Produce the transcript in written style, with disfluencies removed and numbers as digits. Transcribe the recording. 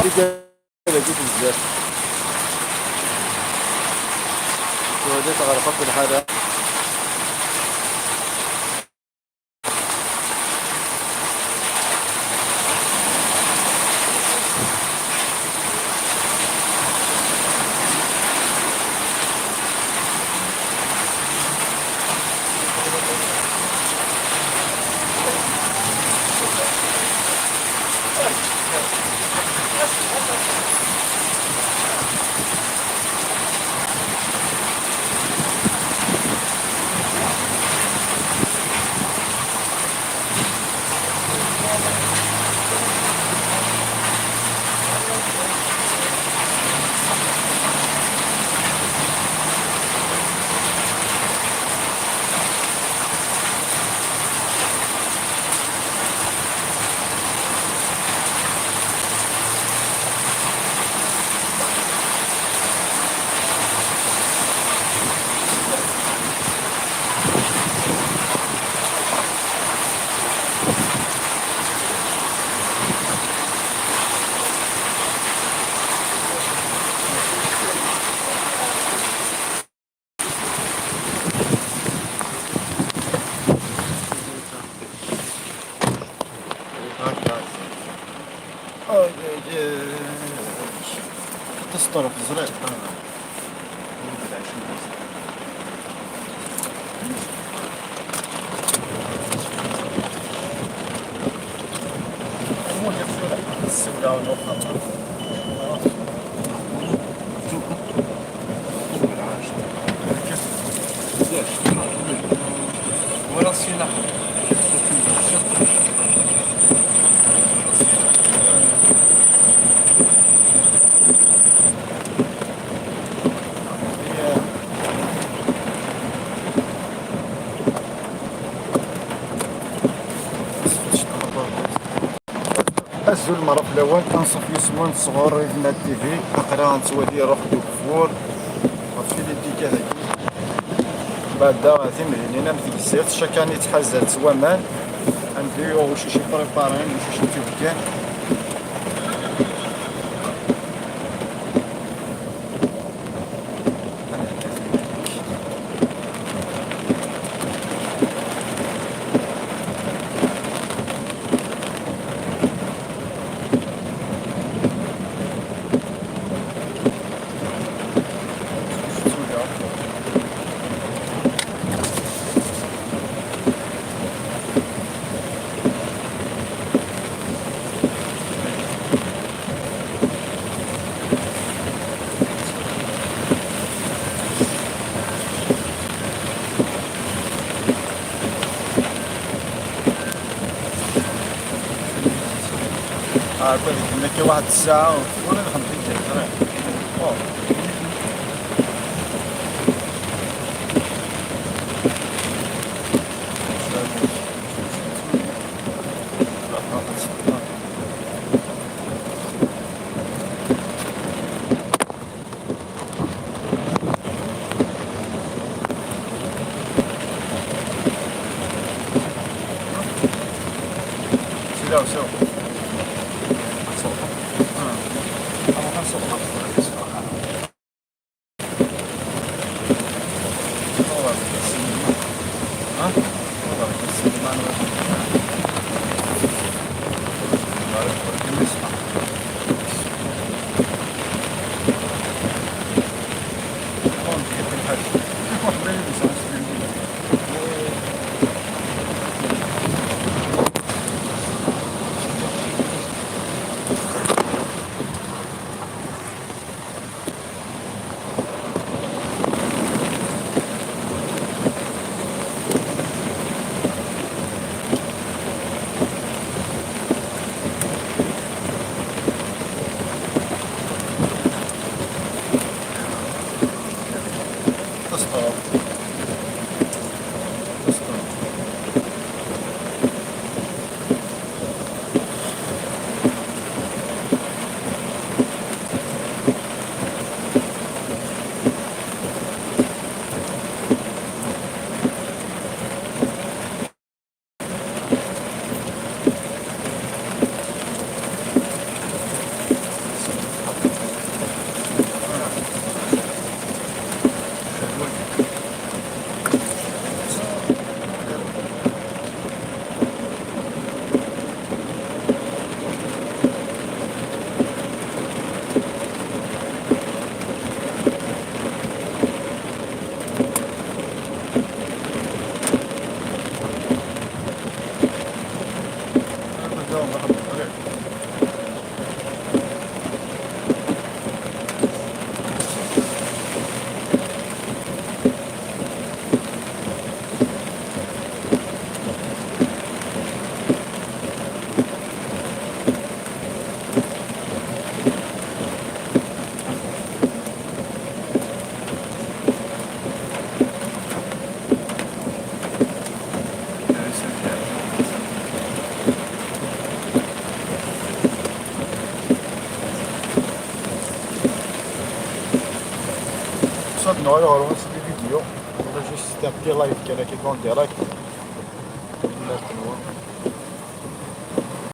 جيت بزاف وليت غرقت الحالة. تسطر في الزرع. ولا السلاح أزول المرة في الأول كنصف يسمون صغور يفنا التيفي أقرا نتوالي روح دو كفور وفي لي ديكا هاكي بعدا غادي مهنينا مثل الزيت شاكاني تحزل توامان نديرو واش شي بريبارين واش شي تبكان. كنا كي واحد الساعة ولا 50 دقيقة. سير صاد نغير غير نسيب فيديو ولا جوست ان بتي لايف كان كيكون ديريكت لا تنوى